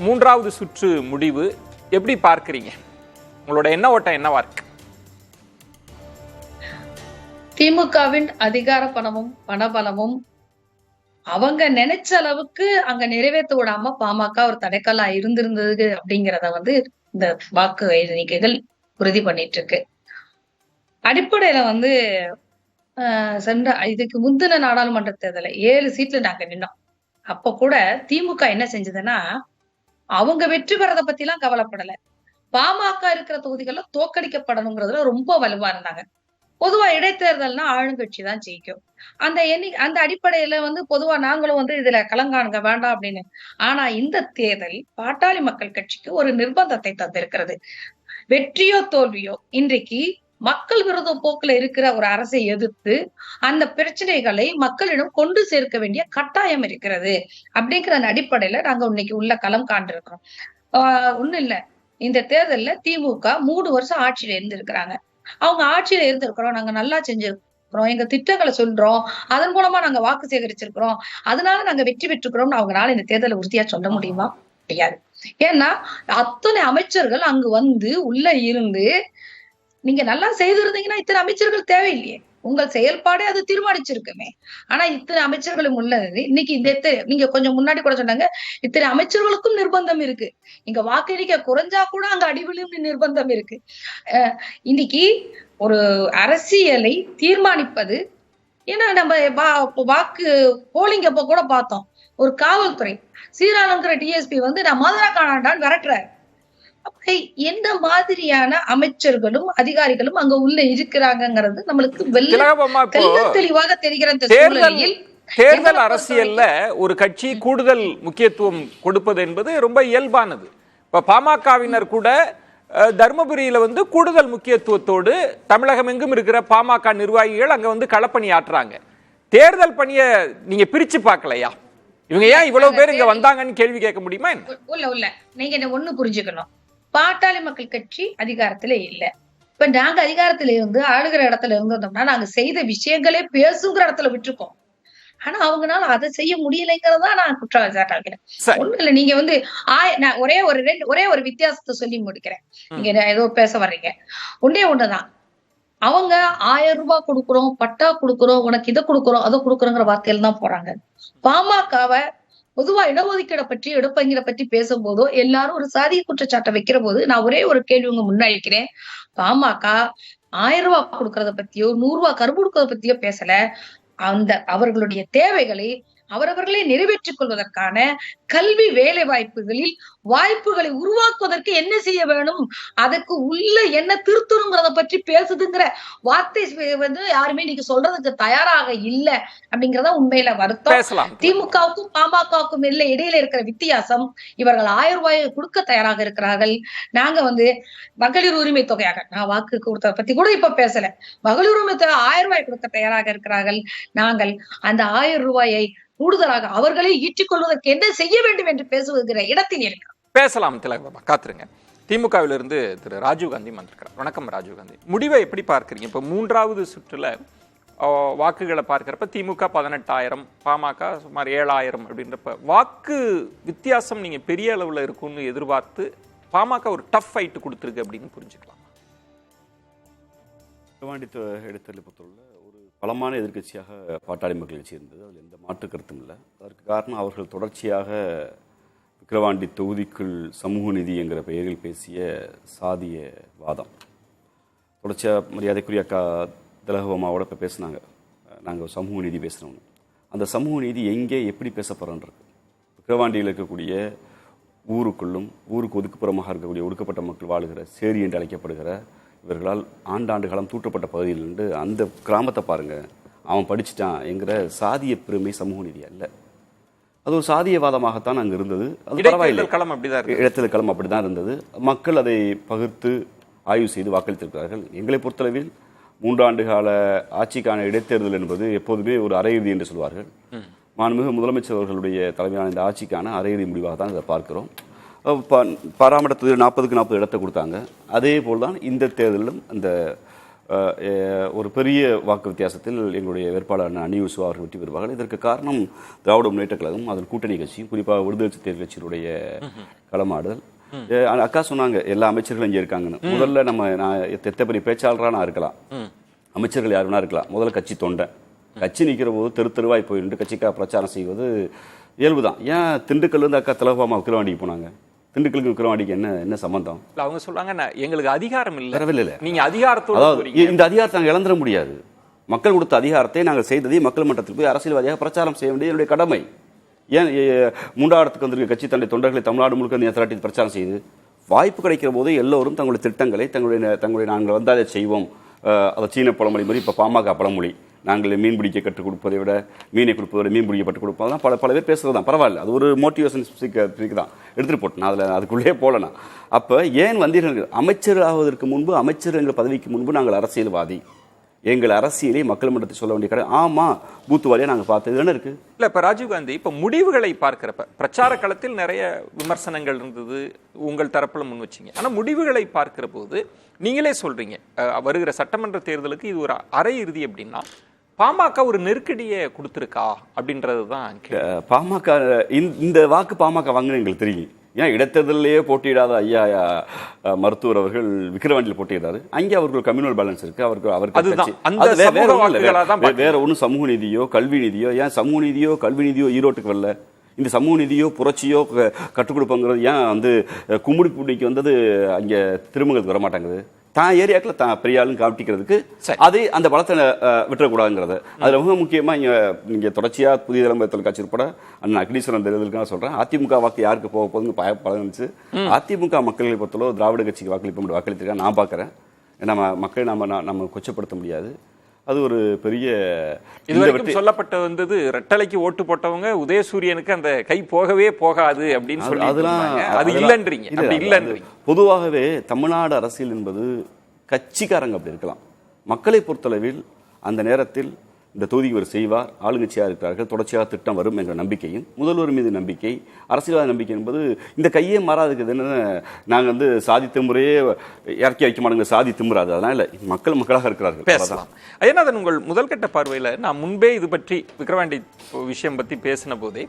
மூன்றாவது சுற்று முடிவு எப்படி பார்க்கிறீங்க? உங்களோட என்ன ஓட்டம் என்னவா இருக்கு? திமுகவின் அதிகார பணமும் பணபலமும் அவங்க நினைச்ச அளவுக்கு அங்க நிறைவேற்ற விடாம பாமக ஒரு தடைக்கல்லா இருந்திருந்தது அப்படிங்கிறத இந்த வாக்கு எண்ணிக்கைகள் உறுதி பண்ணிட்டு இருக்கு. அடிப்படையில சென்ற இதுக்கு முந்தின நாடாளுமன்ற தேர்தல 7 சீட்ல நாங்க நின்னோம். அப்ப கூட திமுக என்ன செஞ்சதுன்னா, அவங்க வெற்றி பெறத பத்தி எல்லாம் கவலைப்படல. பாமக இருக்கிற தொகுதிகள்ல தோற்கடிக்கப்படணுங்கிறதுல ரொம்ப வலுவா இருந்தாங்க. பொதுவா இடைத்தேர்தல்னா ஆளுங்கட்சி தான் ஜெயிக்கும். அந்த அடிப்படையில பொதுவா நாங்களும் இதுல கலங்காணுங்க வேண்டாம் அப்படின்னு. ஆனா இந்த தேர்தல் பாட்டாளி மக்கள் கட்சிக்கு ஒரு நிர்பந்தத்தை தந்திருக்கிறது. வெற்றியோ தோல்வியோ இன்றைக்கு மக்கள் விரோத போக்குல இருக்கிற ஒரு அரசை எதிர்த்து அந்த பிரச்சனைகளை மக்களிடம் கொண்டு சேர்க்க வேண்டிய கட்டாயம் இருக்கிறது. அப்படிங்கிற அடிப்படையில நாங்க இன்னைக்கு உள்ள களம் காண்டிருக்கிறோம். ஒண்ணும் இல்ல, இந்த தேர்தல்ல திமுக 3 வருஷம் ஆட்சியில இருந்திருக்கிறாங்க. அவங்க ஆட்சியில இருந்திருக்கிறோம், நாங்க நல்லா செஞ்சிருக்கிறோம், எங்க திட்டங்களை சொல்றோம், அதன் மூலமா நாங்க வாக்கு சேகரிச்சிருக்கிறோம், அதனால நாங்க வெற்றி பெற்றுக்கிறோம்னு அவங்களால இந்த தேர்தலை உறுதியா சொல்ல முடியுமா? முடியாது. ஏன்னா அத்தனை அமைச்சர்கள் அங்கு உள்ள இருந்து நீங்க நல்லா செய்திருந்தீங்கன்னா இத்தனை அமைச்சர்கள் தேவையில்லையே. உங்கள் செயல்பாடே அது தீர்மானிச்சிருக்குமே. ஆனா இத்தனை அமைச்சர்களும் உள்ளது இன்னைக்கு நீங்க கொஞ்சம் முன்னாடி கூட சொன்னாங்க, இத்தனை அமைச்சர்களுக்கும் நிர்பந்தம் இருக்கு. இங்க வாக்கு எண்ணிக்கை குறைஞ்சா கூட அங்க அடிவிலும் நிர்பந்தம் இருக்கு. இன்னைக்கு ஒரு அரசியலை தீர்மானிப்பது ஏன்னா நம்ம வாக்கு போலிங் அப்ப கூட பார்த்தோம், ஒரு காவல்துறை சீரானங்கிற டிஎஸ்பி நான் மதுரை காணாண்டான்னு விரட்டுறாரு. எந்த மாதிரியான அமைச்சர்களும் அதிகாரிகளும் அங்க உள்ள இருக்கிறாங்கிறது நம்மளுக்கு தெளிவாக தெரிகிற தேர்தல் அரசியல்ல ஒரு கட்சி கூடுதல் முக்கியத்துவம் கொடுப்பது என்பது ரொம்ப இயல்பானது. இப்ப பாமகவினர் கூட தர்மபுரியில கூடுதல் முக்கியத்துவத்தோடு தமிழகம் எங்கும் இருக்கிற பாமக நிர்வாகிகள் அங்க களப்பணி ஆற்றுறாங்க. தேர்தல் பணியை நீங்க பிரிச்சு பார்க்கலையா? இவங்க ஏன் இவ்வளவு பேர் இங்க வந்தாங்கன்னு கேள்வி கேட்க முடியுமா? இல்ல நீங்க என்ன ஒண்ணு புரிஞ்சுக்கணும், பாட்டாளி மக்கள் கட்சி அதிகாரத்துல இல்ல. இப்ப நாங்க அதிகாரத்துல இருந்து ஆளுகிற இடத்துல இருந்தோம்னா நாங்க செய்த விஷயங்களே பேசுங்கிற இடத்துல விட்டுருக்கோம். ஆனா அவங்கனால அதை செய்ய முடியலைங்கிறதா நான் குற்றச்சாட்டு. ஒண்ணு இல்ல, நீங்க நான் ஒரே ஒரு வித்தியாசத்தை சொல்லி முடிக்கிறேன். நீங்க ஏதோ பேச வர்றீங்க. ஒண்ணுதான், அவங்க 1000 ரூபாய் கொடுக்குறோம், பட்டா கொடுக்குறோம், உனக்கு இதை கொடுக்குறோம் அதை கொடுக்குறோங்கிற வார்த்தையில தான் போறாங்க. பாமகவை பொதுவா இடஒதுக்கீடை பற்றி இடப்பங்கீடை பற்றி பேசும்போதோ எல்லாரும் ஒரு சாதிய குற்றச்சாட்டை வைக்கிற போது நான் ஒரே ஒரு கேள்வி உங்க முன்னாடி வைக்கிறேன். பாமக 1000 ரூபாய் கொடுக்கறத பத்தியோ 100 ரூபாய் கரும்பு கொடுக்கறத பத்தியோ பேசல. அவர்களுடைய தேவைகளை அவரவர்களே நிறைவேற்றிக் கொள்வதற்கான கல்வி வேலை வாய்ப்புகளை உருவாக்குவதற்கு என்ன செய்ய வேணும், அதுக்கு உள்ள என்ன திருத்தணுங்கிறத பற்றி பேசுதுங்கிற வார்த்தை யாருமே நீங்க சொல்றதுக்கு தயாராக இல்ல அப்படிங்கறத உண்மையில வருத்தம். திமுகவுக்கும் பாமகவுக்கும் இடையில இருக்கிற வித்தியாசம், இவர்கள் 1000 ரூபாயை கொடுக்க தயாராக இருக்கிறார்கள். நாங்க மகளிர் உரிமை தொகையாக நான் வாக்கு கொடுத்ததை பத்தி கூட இப்ப பேசல, மகளிர் உரிமை தொகை 1000 ரூபாய் கொடுக்க தயாராக இருக்கிறார்கள். நாங்கள் அந்த 1000 ரூபாயை கூடுதலாக அவர்களை ஈட்டிக் கொள்வதற்கு என்ன செய்ய வேண்டும் என்று பேசுகிற இடத்தில் இருக்கிறோம். பேசலாம் திலகபாமா, காத்துருங்க. திமுகவிலிருந்து திரு ராஜீவ்காந்தி வந்திருக்கிறார். வணக்கம் ராஜீவ்காந்தி. முடிவை எப்படி பார்க்கிறீங்க? இப்ப 3வது சுற்றுல வாக்குகளை பார்க்கிறப்ப திமுக 18,000, பாமக சுமார் 7,000 அப்படின்றப்ப வாக்கு வித்தியாசம் நீங்க பெரிய அளவுல இருக்கும்னு எதிர்பார்த்து பாமக ஒரு டஃப் ஃபைட் கொடுத்துருக்கு அப்படின்னு புரிஞ்சுக்கலாம். ஒரு பலமான எதிர்க்கட்சியாக பாட்டாளி மக்கள் கட்சி இருந்தது, அதில் எந்த மாற்று கருத்தும் இல்லை. அதற்கு காரணம் அவர்கள் தொடர்ச்சியாக விக்கிரவாண்டி தொகுதிக்குள் சமூக நீதி என்கிற பெயரில் பேசிய சாதிய வாதம். தொடர்ச்சியாக மரியாதைக்குரிய திலகபாமாவோட இப்போ பேசினாங்க, நாங்கள் சமூக நீதி பேசுகிறோம். அந்த சமூக நீதி எங்கே எப்படி பேசப்படுறோன்றது விக்கிரவாண்டியில் இருக்கக்கூடிய ஊருக்குள்ளும் ஊருக்கு ஒதுக்குப்புறமாக இருக்கக்கூடிய ஒடுக்கப்பட்ட மக்கள் வாழுகிற சேரி என்று அழைக்கப்படுகிற இவர்களால் ஆண்டாண்டு காலம் தூற்றப்பட்ட பகுதியிலிருந்து அந்த கிராமத்தை பாருங்க, அவன் படிச்சுட்டான் என்கிற சாதிய பெருமை சமூக நீதி அல்ல, அது ஒரு சாதியவாதமாகத்தான் அங்கே இருந்தது. அது பரவாயில்லை, இடத்துல களம் அப்படிதான் இருந்தது. மக்கள் அதை பகிர்ந்து ஆய்வு செய்து வாக்களித்திருக்கிறார்கள். எங்களை பொறுத்தளவில் 3 ஆண்டு கால ஆட்சிக்கான இடைத்தேர்தல் என்பது எப்போதுமே ஒரு அரையிறுதி என்று சொல்வார்கள். மாண்புமிகு முதலமைச்சர் அவர்களுடைய தலைமையான இந்த ஆட்சிக்கான அரையிறுதி முடிவாக தான் இதை பார்க்கிறோம். பாராமட்டத்தில் 40க்கு 40 இடத்தை கொடுத்தாங்க. அதே போல் தான் இந்த தேர்தலிலும் அந்த ஒரு பெரிய வாக்கு வித்தியாசத்தில் எங்களுடைய வேட்பாளர் அன்னியூ சிவா அவர்கள் வெற்றி பெறுவார்கள். இதற்கு காரணம் திராவிட முன்னேற்ற கழகம், அதன் கூட்டணி கட்சியும், குறிப்பாக விடுதலை சிறுத்தைகள் கட்சியினுடைய களமாடுதல். அக்கா சொன்னாங்க எல்லா அமைச்சர்களும் இங்கே இருக்காங்கன்னு. முதல்ல நான் எத்த பெரிய பேச்சாளராக நான் இருக்கலாம், அமைச்சர்கள் யாருன்னா இருக்கலாம், முதல்ல கட்சி தொண்டை. கட்சி நிற்கிற போது தெருவாய் போய் நின்று கட்சிக்காக பிரச்சாரம் செய்வது இயல்புதான். ஏன் திண்டுக்கல்ல இருந்து அக்கா திலகபாமா விக்கிரவாண்டிக்கு போனாங்க? திண்டுக்கலுக்கு விக்கிரவாண்டிக்கு என்ன சம்பந்தம்? அவங்க சொல்றாங்க எங்களுக்கு அதிகாரம் இல்லை. வரவில்லை. நீங்க அதிகாரத்தோட அதாவது இந்த அதிகாரத்தை நாங்கள் இழந்துட முடியாது. மக்கள் கொடுத்த அதிகாரத்தை நாங்கள் செய்ததை மக்கள் மன்றத்தில் போய் அரசியல்வாதியாக பிரச்சாரம் செய்ய வேண்டியது என்னுடைய கடமை. ஏன் மூன்றாவதுக்கு வந்திருக்க கட்சி தன்னுடைய தொண்டர்களை தமிழ்நாடு முழுக்க திரட்டி பிரச்சாரம் செய்து வாய்ப்பு கிடைக்கிற போது எல்லோரும் தங்களுடைய திட்டங்களை தங்களுடைய நாங்கள் வந்து அதை செய்வோம். அதை சீன பழமொழி மாதிரி இப்போ பாமக பழமொழி, நாங்கள் மீன் பிடிக்க கற்றுக் கொடுப்பதை விட மீனை கொடுப்பதை விட மீன் பிடிக்க கற்றுக் கொடுப்போம். அதெல்லாம் பல பேர் பேசுறது தான், பரவாயில்ல, அது ஒரு மோட்டிவேஷன் ஸ்பீக் தான், எடுத்துகிட்டு போட்டேன். அதில் அதுக்குள்ளேயே போகலனா. அப்போ ஏன் வந்தீர்கள்? அமைச்சர் ஆவதற்கு முன்பு, அமைச்சர் எங்கள் பதவிக்கு முன்பு நாங்கள் அரசியல்வாதி. எங்கள் அரசியலை மக்கள் மன்றத்தை சொல்ல வேண்டிய கடை. ஆமா, பூத்து வாரியா நாங்கள் பார்த்தது என்ன இருக்கு? இல்ல, இப்ப ராஜீவ்காந்தி இப்ப முடிவுகளை பார்க்கிறப்ப பிரச்சார களத்தில் நிறைய விமர்சனங்கள் இருந்தது, உங்கள் தரப்புல முன் வச்சீங்க. ஆனா முடிவுகளை பார்க்கிற போது நீங்களே சொல்றீங்க வருகிற சட்டமன்ற தேர்தலுக்கு இது ஒரு அரை இறுதி அப்படின்னா பாமக ஒரு நெருக்கடியை கொடுத்திருக்கா அப்படின்றதுதான். பாமக இந்த வாக்கு பாமக வாங்கின எங்களுக்கு தெரியும். ஏன் இடைத்தேர்தலையே போட்டியிடாத ஐயா மருத்துவர் அவர்கள் விக்கிரவாண்டியில் போட்டியிடாரு. அங்கே அவர்கள் கம்யூனல் பேலன்ஸ் இருக்கு. வேற ஒன்றும் சமூக நீதியோ கல்வி நீதியோ, ஏன் சமூக நீதியோ கல்வி நீதியோ ஈரோட்டுக்கு வரல? இந்த சமூக நீதியோ புரட்சியோ கற்றுக் கொடுப்பாங்கிறது ஏன் வந்து கும்முடிப்பூடிக்கு வந்தது அங்கே திருமங்கலத்துக்கு வரமாட்டாங்குது? தான் ஏரியாக்கில் தான் பெரியாளும் காட்டிக்கிறதுக்கு அது அந்த பலத்தை விட்டுறக்கூடாதுங்கிறது. அதில் மிக முக்கியமாக இங்கே தொடர்ச்சியாக புதிய தலைமுறை தொலைக்காட்சி உட்பட அண்ணன் அக்னீஸ்வரன் தேர்தலுக்கு சொல்கிறேன், அதிமுக வாக்கு யாருக்கு போக போகுதுன்னு பழகிச்சு. அதிமுக மக்களை பொறுத்தளவு திராவிட கட்சிக்கு வாக்களிப்பு வாக்களித்திருக்காங்க நான் பார்க்குறேன். நம்ம மக்களை நம்ம கொச்சப்படுத்த முடியாது. அது ஒரு பெரிய இதுவரைக்கும் சொல்லப்பட்ட வந்தது, ரெட்டலைக்கு ஓட்டு போட்டவங்க உதயசூரியனுக்கு அந்த கை போகவே போகாது அப்படின்னு சொல்லி அது இல்லன்றீங்க. பொதுவாகவே தமிழ்நாடு அரசியல் என்பது கட்சிக்காரங்க அப்படி இருக்கலாம். மக்களை பொறுத்தளவில் அந்த நேரத்தில் இந்த தொகுதிக்கு ஒரு செய்வார், ஆளுங்கட்சியாக இருக்கிறார்கள், தொடர்ச்சியாக திட்டம் வரும் என்ற நம்பிக்கையும், முதல்வர் மீது நம்பிக்கை, அரசியல்வாத நம்பிக்கை என்பது இந்த கையே மாறாதுக்குது. என்னன்னு நாங்கள் வந்து சாதி திமுறையே இறக்கி வைக்க மாட்டோங்க, சாதி திமுறாது. அதனால மக்களாக இருக்கிறார்கள். பேசலாம். ஐயநாதன், உங்கள் முதல்கட்ட பார்வையில் நான் முன்பே இது பற்றி விக்கிரவாண்டி விஷயம் பற்றி பேசின போதே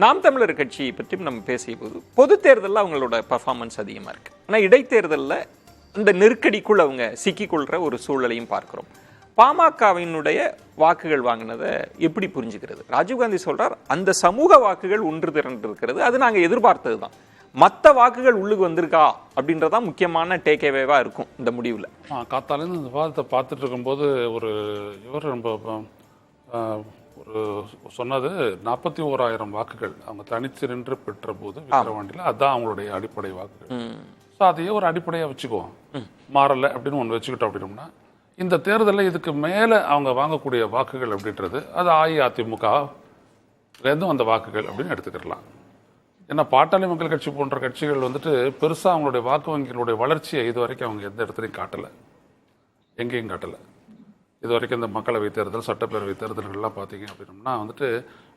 நாம் தமிழர் கட்சியை பற்றி நம்ம பேசிய போது பொது தேர்தலில் அவங்களோட பர்ஃபார்மன்ஸ் அதிகமாக இருக்கு. ஆனால் இடைத்தேர்தலில் இந்த நெருக்கடிக்குள் அவங்க சிக்கிக்கொள்கிற ஒரு சூழலையும் பார்க்கிறோம். பாமகவினுடைய வாக்குகள் வாங்கினதை எப்படி புரிஞ்சுக்கிறது? ராஜீவ்காந்தி சொல்றார் அந்த சமூக வாக்குகள் ஒன்று திரண்டு இருக்கிறது, அது நாங்க எதிர்பார்த்தது தான். மற்ற வாக்குகள் உள்ளுக்கு வந்திருக்கா அப்படின்றதான் முக்கியமான டேக்அவேவா இருக்கும் இந்த முடிவுல. காத்தாலேருந்து இந்த விவாதத்தை பார்த்துட்டு இருக்கும்போது இவர் ரொம்ப ஒரு சொன்னது 41,000 வாக்குகள் அவங்க தனித்து நின்று பெற்ற போது விக்கிரவாண்டியில், அதுதான் அவங்களுடைய அடிப்படை வாக்குகள். ஸோ அதையே ஒரு அடிப்படையாக வச்சுக்குவோம், மாறலை அப்படின்னு ஒன்று வச்சுக்கிட்டோம். அப்படின்னோம்னா இந்த தேர்தலில் இதுக்கு மேலே அவங்க வாங்கக்கூடிய வாக்குகள் அப்படின்றது அது அஇஅதிமுகலேருந்தும் அந்த வாக்குகள் அப்படின்னு எடுத்துக்கிடலாம். ஏன்னா பாட்டாளி மக்கள் கட்சி போன்ற கட்சிகள் வந்துட்டு பெருசாக அவங்களுடைய வாக்கு வங்கிகளுடைய வளர்ச்சியை இது வரைக்கும் அவங்க எந்த இடத்துலையும் காட்டலை, எங்கேயும் காட்டலை. இது வரைக்கும் இந்த மக்களவை தேர்தல், சட்டப்பேரவை தேர்தல்கள்லாம் பார்த்தீங்க அப்படின்னோம்னா வந்துட்டு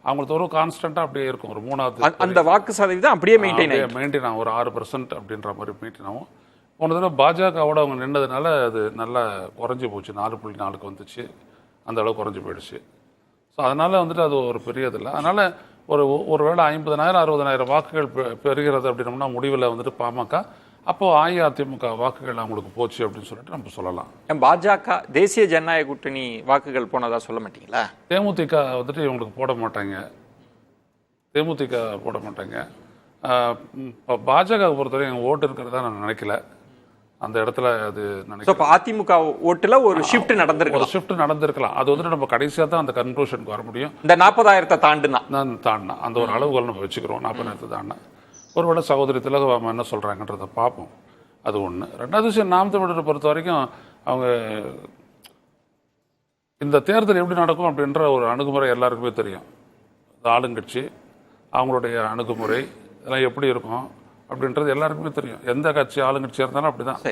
அவங்களுக்கு ஒரு கான்ஸ்டண்ட்டாக அப்படியே இருக்கும். ஒரு மூணாவது அந்த வாக்கு சதவீதம் அப்படியே மெயின்டைன் ஆகும், ஒரு 6% அப்படின்ற மாதிரி மெயின்டைன் ஆகும். போன தடவை பாஜகவோட அவங்க நின்றதுனால அது நல்லா குறைஞ்சி போச்சு, 4.4க்கு வந்துச்சு, அந்த அளவு குறைஞ்சி போயிடுச்சு. ஸோ அதனால் வந்துட்டு அது ஒரு பெரிய இதில்லை. அதனால் ஒரு வேளை 50,000 60,000 வாக்குகள் பெறுகிறது அப்படின்னோம்னா முடிவில் வந்துட்டு பாமக அப்போது அஇஅதிமுக வாக்குகள் அவங்களுக்கு போச்சு அப்படின்னு சொல்லிட்டு நம்ம சொல்லலாம். பாஜக தேசிய ஜனநாயக கூட்டணி வாக்குகள் போனதா சொல்ல மாட்டீங்களா? தேமுதிக வந்துட்டு இவங்களுக்கு போட மாட்டாங்க, தேமுதிக போட மாட்டாங்க. பாஜக பொறுத்தவரை எங்கள் ஓட்டு இருக்கிறதா நான் நினைக்கல. அந்த இடத்துல அது நினைக்கிறேன் அதிமுக ஓட்டுல ஒரு ஷிஃப்ட் நடந்திருக்கலாம். அது வந்துட்டு நம்ம கடைசியாக தான் அந்த கன்க்ளூஷனுக்கு வர முடியும். இந்த 40,000 தாண்டினா அந்த ஒரு அளவுகள் நம்ம வச்சுக்கிறோம். 40,000 தாண்டினா ஒருவேளை சகோதரி திலகபாமா என்ன சொல்றாங்கன்றதை பார்ப்போம். அது ஒன்று. ரெண்டாவது விஷயம், நாம் தமிழரை பொறுத்த வரைக்கும் அவங்க இந்த தேர்தல் எப்படி நடக்கும் அப்படின்ற ஒரு அணுகுமுறை எல்லாருக்குமே தெரியும். ஆளுங்கட்சி அவங்களுடைய அணுகுமுறை இதெல்லாம் எப்படி இருக்கும் அப்படின்றது எல்லாருக்குமே தெரியும். எந்த கட்சி ஆளுங்கட்சியாக இருந்தாலும் அப்படிதான்.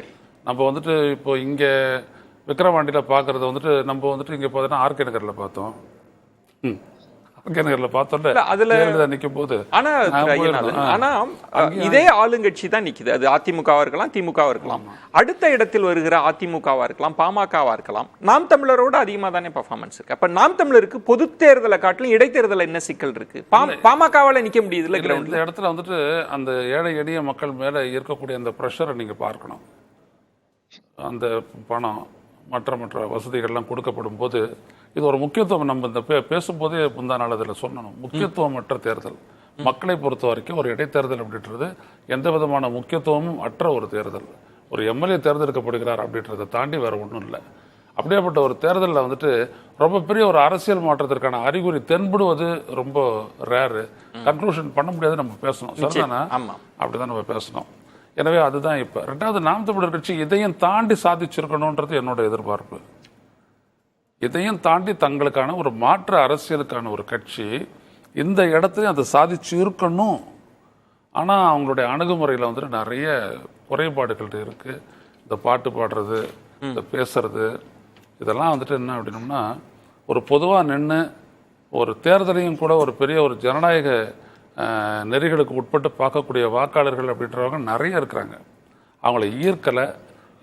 நம்ம வந்துட்டு இப்போ இங்கே விக்கிரவாண்டியில் பார்க்கறது வந்துட்டு நம்ம வந்துட்டு இங்கே பார்த்தோன்னா ஆர்கே நகரில் பார்த்தோம். ஒகேனக்கல்ல பார்த்தோன்னே இல்ல, அதுல ஜெயலலிதா நிற்கும் போது ஆனா நான் ஐயநாதன், போயிருந்தேன். ஆனா இதே ஆளுங்கட்சி தான் நிக்குது. அது அதிமுகவா இருக்கலாம், திமுகவா இருக்கலாம். அடுத்த இடத்தில் வருகிற அதிமுகவா இருக்கலாம், பாமகவா இருக்கலாம். நாம் தமிழரோட அதிகமா தானே பெர்ஃபார்மன்ஸ் இருக்கு. அப்ப நாம் தமிழருக்கு பொது தேர்தலை காட்டிலும் இடைத்தேர்தல என்ன சிக்கல் இருக்கு? பாமகவால நிக்க முடியுது இல்ல இந்த கிரவுண்ட்ல. இடத்துல வந்துட்டு அந்த ஏழை எளிய மக்கள் மேல இருக்கக்கூடிய அந்த ப்ரெஷரை நீங்க பார்க்கணும். அந்த பணம் மற்ற வசதிகள்லாம் கொடுக்கப்படும் போது இது ஒரு முக்கியத்துவம். நம்ம இந்த பேசும்போதே முந்தா நாள் அதில் சொன்னோம், முக்கியத்துவமற்ற தேர்தல். மக்களை பொறுத்த வரைக்கும் ஒரு இடைத்தேர்தல் அப்படின்றது எந்த விதமான முக்கியத்துவமும் அற்ற ஒரு தேர்தல். ஒரு எம்எல்ஏ தேர்ந்தெடுக்கப்படுகிறார் அப்படின்றத தாண்டி வேற ஒன்றும் இல்லை. அப்படியேப்பட்ட ஒரு தேர்தலில் வந்துட்டு ரொம்ப பெரிய ஒரு அரசியல் மாற்றத்திற்கான அறிகுறி தென்படுவது ரொம்ப ரேரு. கன்க்ளூஷன் பண்ண முடியாது. நம்ம பேசணும் சரிதானே? அப்படிதான் நம்ம பேசணும். எனவே அதுதான் இப்ப ரெண்டாவது, நாம் தமிழர் கட்சி இதையும் தாண்டி சாதிச்சிருக்கணும்ன்றது என்னோட எதிர்பார்ப்பு. இதையும் தாண்டி தங்களுக்கான ஒரு மாற்று அரசியலுக்கான ஒரு கட்சி இந்த இடத்துலயும் அதை சாதிச்சு இருக்கணும். ஆனா அவங்களுடைய அணுகுமுறையில வந்துட்டு நிறைய குறைபாடுகள் இருக்கு. இந்த பாட்டு பாடுறது, இந்த பேசுறது, இதெல்லாம் வந்துட்டு என்ன அப்படின்னோம்னா, ஒரு பொதுவா நின்று ஒரு தேர்தலையும் கூட ஒரு பெரிய ஒரு ஜனநாயக நெறிகளுக்கு உட்பட்டு பார்க்கக்கூடிய வாக்காளர்கள் அப்படின்றவங்க நிறைய இருக்கிறாங்க. அவங்கள ஈர்க்கலை.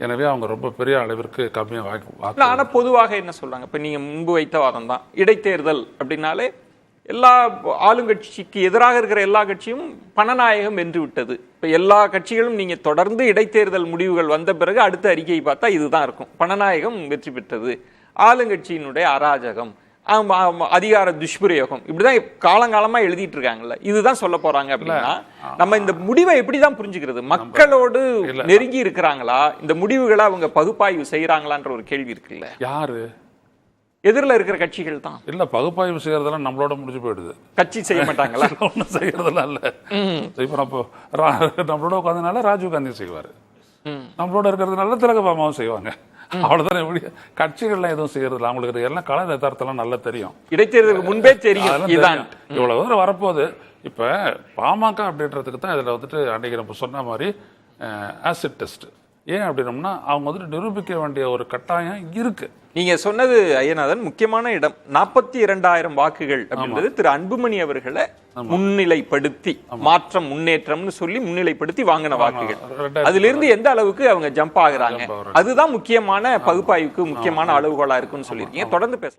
எனவே அவங்க ரொம்ப பெரிய அளவிற்கு கம்மியாக வாக்கு. ஆனா பொதுவாக என்ன சொல்றாங்க, இப்ப நீங்க முன்பு வைத்த வாதம் தான், இடைத்தேர்தல் அப்படின்னாலே எல்லா ஆளுங்கட்சிக்கு எதிராக இருக்கிற எல்லா கட்சியும் பணநாயகம் வென்று விட்டது. இப்ப எல்லா கட்சிகளும் நீங்க தொடர்ந்து இடைத்தேர்தல் முடிவுகள் வந்த பிறகு அடுத்த அறிக்கையை பார்த்தா இதுதான் இருக்கும், பணநாயகம் வெற்றி பெற்றது, ஆளுங்கட்சியினுடைய அராஜகம், அதிகார துஷ்பிரயோகம், இப்படிதான் காலங்காலமா எழுதிட்டு இருக்காங்கல்ல. இதுதான் சொல்ல போறாங்க அப்படின்னா நம்ம இந்த முடிவை எப்படிதான் புரிஞ்சுக்கிறது? மக்களோடு நெருங்கி இருக்கிறாங்களா? இந்த முடிவுகளை அவங்க பகுப்பாய்வு செய்யறாங்களான்ற ஒரு கேள்வி இருக்குல்ல. யாரு? எதிரில் இருக்கிற கட்சிகள் தான். இல்ல, பகுப்பாய்வு செய்யறதெல்லாம் நம்மளோட முடிஞ்சு போயிடுது. கட்சி செய்ய மாட்டாங்களா? ஒன்றும் செய்யறதெல்லாம் இல்ல. இப்ப நம்மளோட உட்காந்தனால ராஜீவ் காந்தி செய்வாரு, நம்மளோட இருக்கிறதுனால திலகபாமாவும் செய்வாங்க. அவ்வளவுதான். எப்படி கட்சிகள்லாம் எதுவும் செய்யறது அவங்களுக்கு எல்லாம் கல யதார்த்தம் நல்லா தெரியும். இடைத்தேர்தலுக்கு முன்பே தெரியும் இவ்வளவு தூரம் வரப்போகுது. இப்ப பாமக அப்படின்றதுக்கு தான் இதுல வந்துட்டு அன்னைக்கு நம்ம சொன்ன மாதிரி ஆசிட் டெஸ்ட். ஏன் அப்படின்னம்னா அவங்க வந்துட்டு நிரூபிக்க வேண்டிய ஒரு கட்டாயம் இருக்கு. நீங்க சொன்னது ஐயநாதன் முக்கியமான இடம். 42,000 வாக்குகள் அப்படின்றது திரு அன்புமணி அவர்களை முன்னிலைப்படுத்தி மாற்றம் முன்னேற்றம்னு சொல்லி முன்னிலைப்படுத்தி வாங்கின வாக்குகள். அதுல இருந்து எந்த அளவுக்கு அவங்க ஜம்ப் ஆகுறாங்க, அதுதான் முக்கியமான பகுப்பாய்வுக்கு முக்கியமான அளவுகோலா இருக்குன்னு சொல்லியிருக்கீங்க. தொடர்ந்து பேச